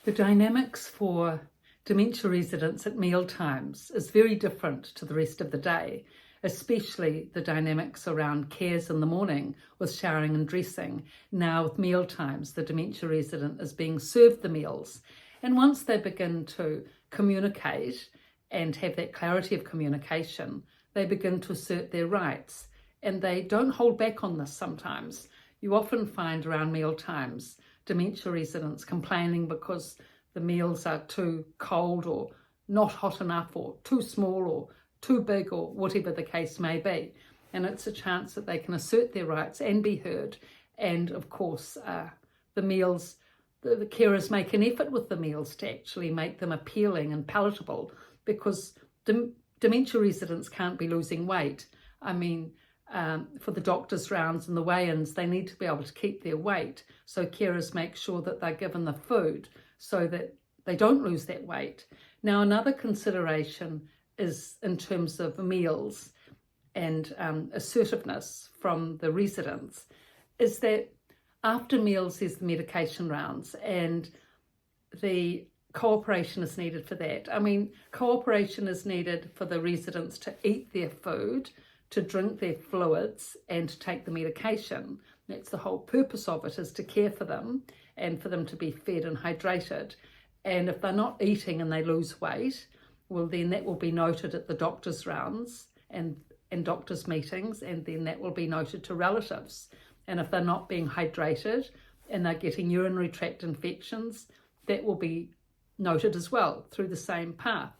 The dynamics for dementia residents at meal times is very different to the rest of the day, especially the dynamics around cares in the morning with showering and dressing. Now with meal times, the dementia resident is being served the meals. And once they begin to communicate and have that clarity of communication, they begin to assert their rights. And they don't hold back on this sometimes. You often find around meal times dementia residents complaining because the meals are too cold or not hot enough or too small or too big or whatever the case may be. And it's a chance that they can assert their rights and be heard. And of course, the meals, the carers make an effort with the meals to actually make them appealing and palatable, because dementia residents can't be losing weight. I mean, for the doctor's rounds and the weigh-ins, they need to be able to keep their weight. So carers make sure that they're given the food so that they don't lose that weight. Now, another consideration is in terms of meals and assertiveness from the residents, is that after meals there's the medication rounds, and the cooperation is needed for that. I mean, cooperation is needed for the residents to eat their food, to drink their fluids, and to take the medication. That's the whole purpose of it, is to care for them and for them to be fed and hydrated. And if they're not eating and they lose weight, well, then that will be noted at the doctor's rounds and doctor's meetings, and then that will be noted to relatives. And if they're not being hydrated and they're getting urinary tract infections, that will be noted as well through the same path.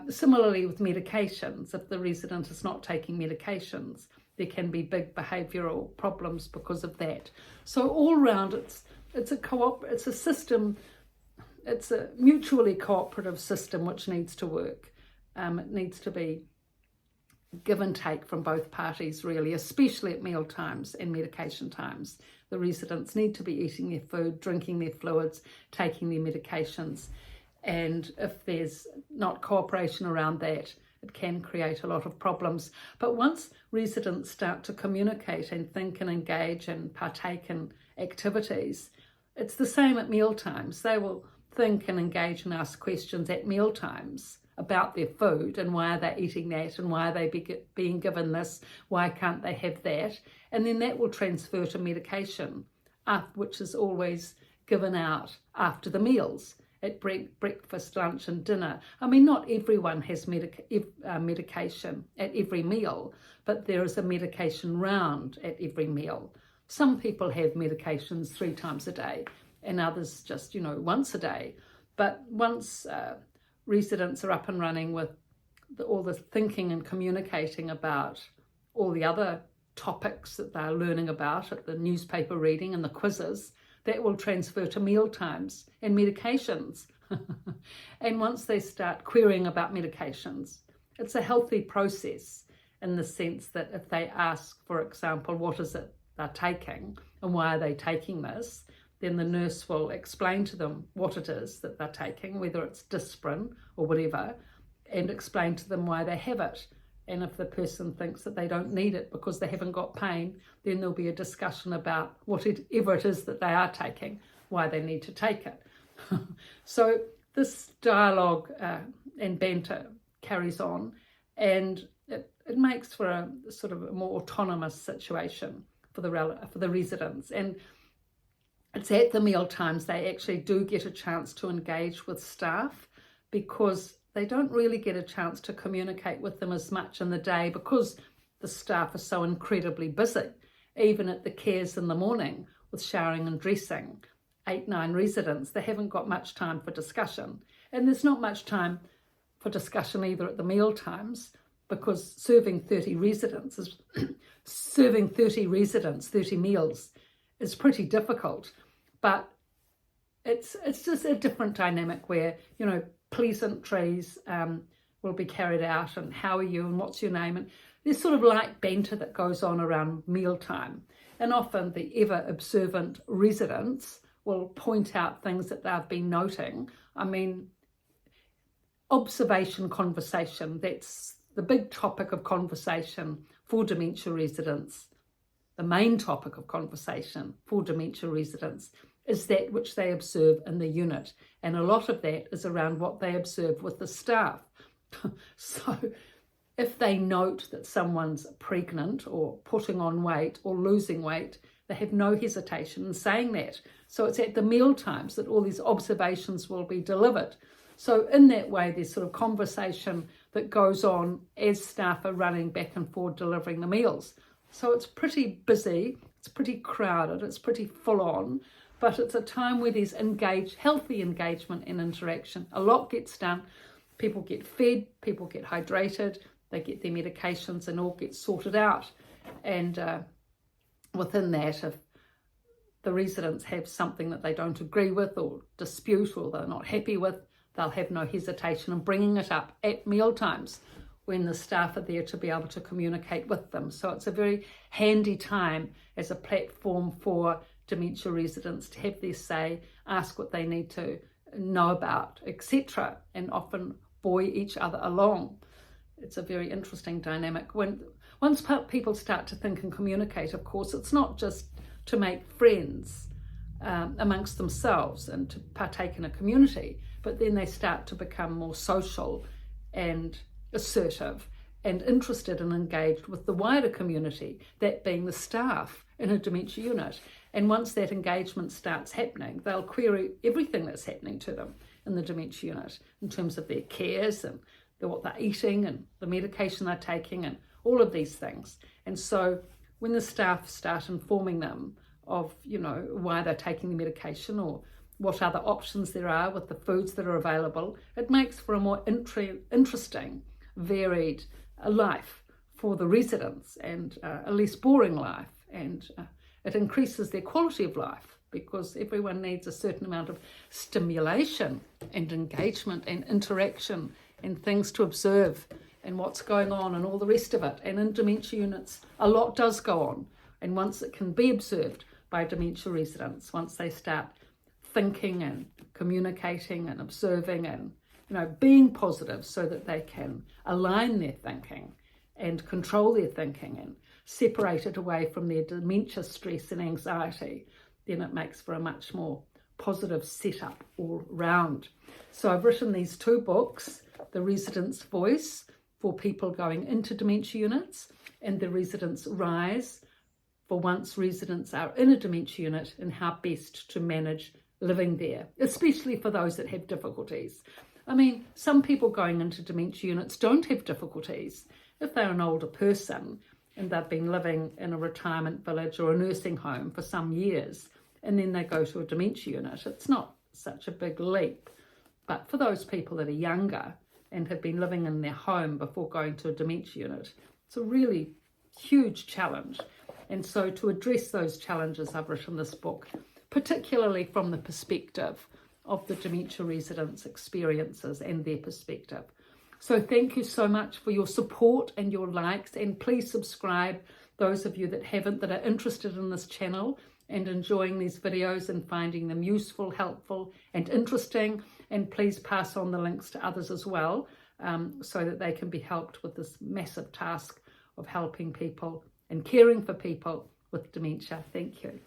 Similarly with medications, if the resident is not taking medications, there can be big behavioural problems because of that. So all round, it's a system. It's a mutually cooperative system which needs to work. It needs to be give and take from both parties, really, especially at meal times and medication times. The residents need to be eating their food, drinking their fluids, taking their medications. And if there's not cooperation around that, it can create a lot of problems. But once residents start to communicate and think and engage and partake in activities, it's the same at meal times. They will think and engage and ask questions at meal times about their food and why are they eating that and why are they being given this, why can't they have that, and then that will transfer to medication, which is always given out after the meals, at breakfast, lunch and dinner. I mean, not everyone has medication at every meal, but there is a medication round at every meal. Some people have medications 3 times a day and others just, once a day. But once residents are up and running with all the thinking and communicating about all the other topics that they're learning about at the newspaper reading and the quizzes, that will transfer to meal times and medications. And once they start querying about medications, it's a healthy process in the sense that if they ask, for example, what is it they're taking and why are they taking this, then the nurse will explain to them what it is that they're taking, whether it's Disprin or whatever, and explain to them why they have it. And if the person thinks that they don't need it because they haven't got pain, then there'll be a discussion about whatever it is that they are taking, why they need to take it. So this dialogue and banter carries on, and it makes for a sort of a more autonomous situation for the residents. And it's at the meal times they actually do get a chance to engage with staff, because they don't really get a chance to communicate with them as much in the day because the staff are so incredibly busy. Even at the cares in the morning with showering and dressing, 8-9 residents, they haven't got much time for discussion. And there's not much time for discussion either at the meal times, because serving 30 residents, 30 meals is pretty difficult. But it's just a different dynamic where, pleasantries will be carried out, and how are you and what's your name, and there's sort of light banter that goes on around mealtime. And often the ever observant residents will point out things that they've been noting. I mean, observation conversation, that's the big topic of conversation for dementia residents. The main topic of conversation for dementia residents is that which they observe in the unit. And a lot of that is around what they observe with the staff. So if they note that someone's pregnant or putting on weight or losing weight, they have no hesitation in saying that. So it's at the meal times that all these observations will be delivered. So in that way, there's sort of conversation that goes on as staff are running back and forth delivering the meals. So it's pretty busy, it's pretty crowded, it's pretty full on, but it's a time where there's healthy engagement and interaction. A lot gets done. People get fed, people get hydrated, they get their medications and all get sorted out. And within that, if the residents have something that they don't agree with or dispute or they're not happy with, they'll have no hesitation in bringing it up at meal times when the staff are there to be able to communicate with them. So it's a very handy time as a platform for dementia residents to have their say, ask what they need to know about, etc., and often buoy each other along. It's a very interesting dynamic. Once people start to think and communicate, of course, it's not just to make friends amongst themselves and to partake in a community, but then they start to become more social and assertive and interested and engaged with the wider community, that being the staff in a dementia unit. And once that engagement starts happening, they'll query everything that's happening to them in the dementia unit in terms of their cares and what they're eating and the medication they're taking and all of these things. And so when the staff start informing them of, why they're taking the medication or what other options there are with the foods that are available, it makes for a more interesting, varied life for the residents and a less boring life. And it increases their quality of life because everyone needs a certain amount of stimulation and engagement and interaction and things to observe and what's going on and all the rest of it. And in dementia units, a lot does go on. And once it can be observed by dementia residents, once they start thinking and communicating and observing and being positive so that they can align their thinking and control their thinking and separate it away from their dementia stress and anxiety, then it makes for a much more positive setup all round. So I've written these 2 books, The Resident's Voice for people going into dementia units, and The Resident's Rise for once residents are in a dementia unit and how best to manage living there, especially for those that have difficulties. I mean, some people going into dementia units don't have difficulties. If they're an older person and they've been living in a retirement village or a nursing home for some years, and then they go to a dementia unit, it's not such a big leap. But for those people that are younger and have been living in their home before going to a dementia unit, it's a really huge challenge. And so to address those challenges, I've written this book, particularly from the perspective of the dementia residents' experiences and their perspective. So thank you so much for your support and your likes, and please subscribe, those of you that haven't, that are interested in this channel and enjoying these videos and finding them useful, helpful and interesting. And please pass on the links to others as well, so that they can be helped with this massive task of helping people and caring for people with dementia. Thank you.